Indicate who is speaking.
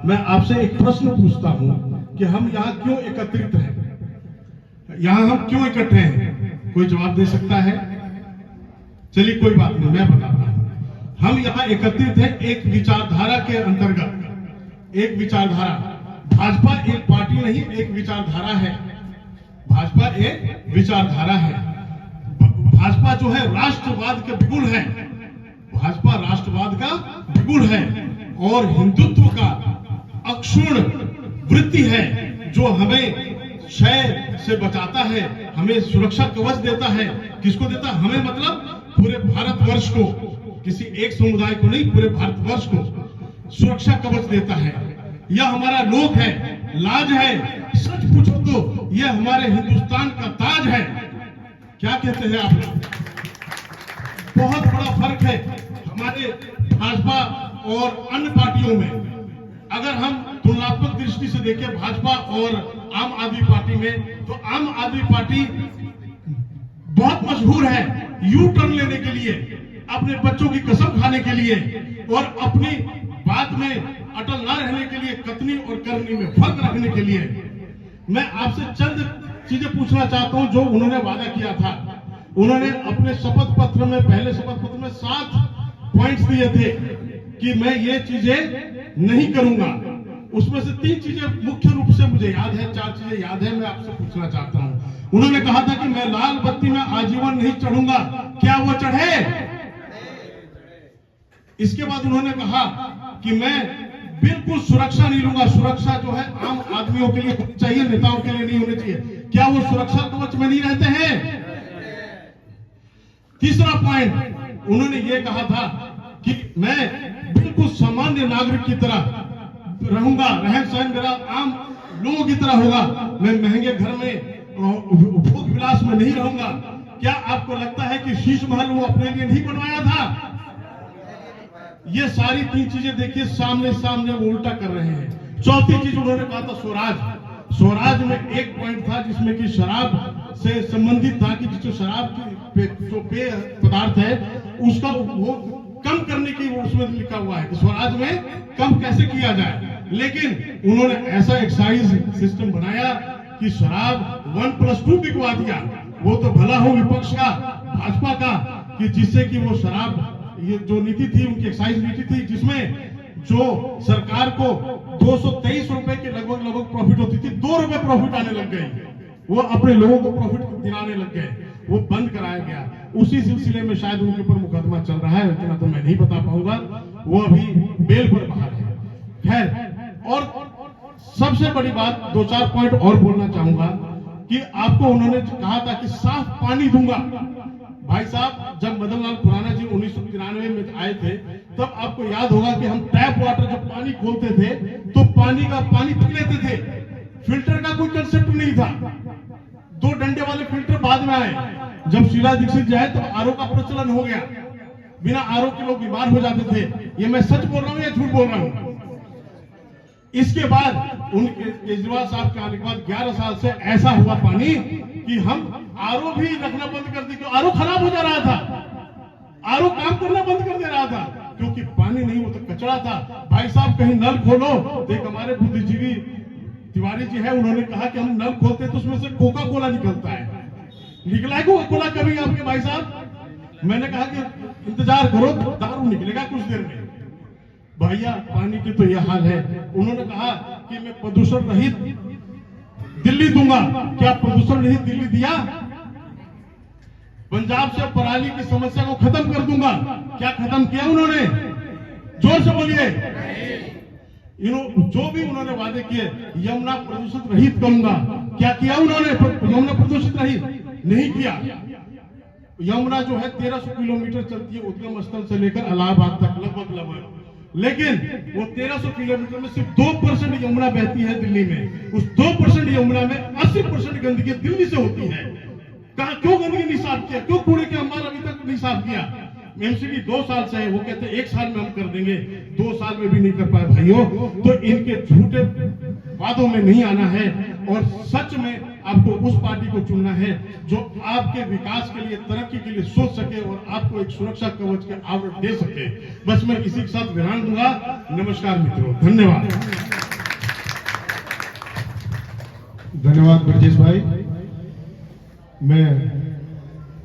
Speaker 1: मैं आपसे एक प्रश्न पूछता हूं कि हम यहाँ क्यों एकत्रित हैं, यहाँ हम क्यों इकट्ठे हैं? कोई जवाब दे सकता है? चलिए कोई बात नहीं, मैं बताता हूं। हम यहाँ एकत्रित हैं एक विचारधारा के अंतर्गत। एक विचारधारा, भाजपा एक पार्टी नहीं, एक विचारधारा है। भाजपा एक विचारधारा है। भाजपा जो है राष्ट्रवाद के बिगुल है। भाजपा राष्ट्रवाद का बिगुल है और हिंदुत्व का अक्षुण्ण वृत्ति है, जो हमें क्षय से बचाता है, हमें सुरक्षा कवच देता है। किसको देता है? हमें, मतलब पूरे भारतवर्ष को, किसी एक समुदाय को नहीं, पूरे भारतवर्ष को सुरक्षा कवच देता है। यह हमारा लोक है, लाज है। सच पूछो तो यह हमारे हिंदुस्तान का ताज है। क्या कहते हैं आप लोग? बहुत बड़ा फर्क है हमारे भाजपा और अन्य पार्टियों में। अगर हम तुलनात्मक दृष्टि से देखें भाजपा और आम आदमी पार्टी में, तो आम आदमी पार्टी बहुत मशहूर है यू टर्न लेने के लिए, अपने बच्चों की कसम खाने के लिए और अपनी बात में अटल ना रहने के लिए, कथनी और करनी में फर्क रखने के लिए। मैं आपसे चंद चीजें पूछना चाहता हूं जो उन्होंने वादा किया था। उन्होंने अपने शपथ पत्र में, पहले शपथ पत्र में 7 पॉइंट्स दिए थे कि मैं ये चीजें नहीं करूंगा। उसमें से 3 चीजें मुख्य रूप से मुझे याद है, 4 चीजें याद है, मैं आपसे पूछना चाहता हूं। उन्होंने कहा था कि मैं लाल बत्ती में आजीवन नहीं चढ़ूंगा। क्या वो चढ़े? इसके बाद उन्होंने कहा कि मैं बिल्कुल सुरक्षा नहीं लूंगा। सुरक्षा जो है आम आदमियों के लिए होनी चाहिए, नेताओं के लिए नहीं होनी चाहिए। क्या वो सुरक्षा कवच में नहीं रहते हैं? तीसरा पॉइंट उन्होंने ये कहा था कि मैं बिल्कुल सामान्य नागरिक की तरह रहूंगा, रहन सहन मेरा आम लोगों की तरह होगा। मैं महंगे घर में, भोग विलास में नहीं रहूंगा। क्या आपको लगता है कि शीश महल वो अपने लिए नहीं बनवाया था? ये सारी 3 चीजें देखिए सामने सामने वो उल्टा कर रहे हैं। चौथी चीज उन्होंने कहा था स्वराज। स्वराज में एक पॉइंट था जिसमें कि शराब से संबंधित था कि जो शराब की जो पेय पदार्थ है उसका उपभोग कम करने की वो उसमें लिखा हुआ है कि स्वराज में कम कैसे किया जाए। लेकिन उन्होंने ऐसा एक्साइज सिस्टम बनाया कि शराब 1+2 बिकवा दिया। वो तो भला हो विपक्ष का, भाजपा का, कि जिससे कि वो शराब, ये जो नीति थी उनकी एक्साइज नीति थी, जिसमें जो सरकार को 223 रुपए के लगभग प्रॉफिट होती थी, 2 रुपए प्रॉफिट आने लग गई। वो अपने लोगों को प्रॉफिट दिलाने लग गए, वो बंद कराया गया। उसी सिलसिले में शायद उनके ऊपर मुकदमा चल रहा है, इतना तो मैं नहीं बता पाऊंगा, वो अभी बेल पर बाहर है। खैर, और सबसे बड़ी बात 2-4 पॉइंट और बोलना चाहूंगा कि आपको उन्होंने कहा था कि साफ पानी दूंगा। भाई साहब, जब मदन लाल खुराना जी 1993 में आए थे, तब आपको याद होगा कि हम टैप वाटर जब पानी खोलते थे तो पानी पी लेते थे। फिल्टर का कोई कंसेप्ट नहीं था। 2 डंडे वाले फिल्टर बाद में आए। जब शीला दीक्षित जाए तो आरओ का प्रचलन हो गया। बिना आरओ के लोग बीमार हो जाते थे। ये मैं सच बोल रहा हूं या झूठ बोल रहा हूं? इसके बाद उनके केजरीवाल साहब के आने के बाद 11 साल से ऐसा हुआ पानी कि हम आरओ भी रखना बंद कर दी। आरओ खराब हो जा रहा था, आरओ काम करना बंद कर दे रहा था, क्योंकि पानी नहीं, वो तो कचरा था। भाई साहब, कहीं नल खोलो तो एक हमारे बुद्धिजीवी तिवारी जी है, उन्होंने कहा कि हम नल खोलते तो उसमें से कोका कोला निकलता है। निकला है कोका कोला कभी आपके? भाई साहब, मैंने कहा कि इंतजार करो, दारू निकलेगा कुछ देर में। भैया, पानी की तो यह हाल है। उन्होंने कहा कि मैं प्रदूषण रहित दिल्ली दूंगा। क्या प्रदूषण रहित दिल्ली दिया? पंजाब से पराली की समस्या को खत्म कर दूंगा। क्या खत्म किया उन्होंने? जोर से बोलिए। जो भी उन्होंने वादे किए, यमुना प्रदूषित रहित करूंगा, क्या किया उन्होंने? यमुना प्रदूषित रहित नहीं किया। यमुना जो है 1300 किलोमीटर चलती है उद्गम स्थल से लेकर इलाहाबाद तक लगभग, लेकिन वो 1300 किलोमीटर में सिर्फ 2% यमुना बहती है दिल्ली में। उस 2% यमुना में 80% गंदगी दिल्ली से होती है। कहा क्यों गंदगी नहीं साफ किया? क्यों कूड़े के अंबार अभी तक नहीं साफ किया? एमसीडी 2 साल से है, वो कहते हैं 1 साल में हम कर देंगे, 2 साल में भी नहीं कर पाए। भाइयों, तो इनके झूठे वादों में नहीं आना है और सच में आपको उस पार्टी को चुनना है जो आपके विकास के लिए, तरक्की के लिए सोच सके और आपको एक सुरक्षा कवच के आवरण दे सके। बस मैं इसी के साथ विराम दूंगा। नमस्कार मित्रों, धन्यवाद।
Speaker 2: धन्यवाद ब्रजेश भाई। मैं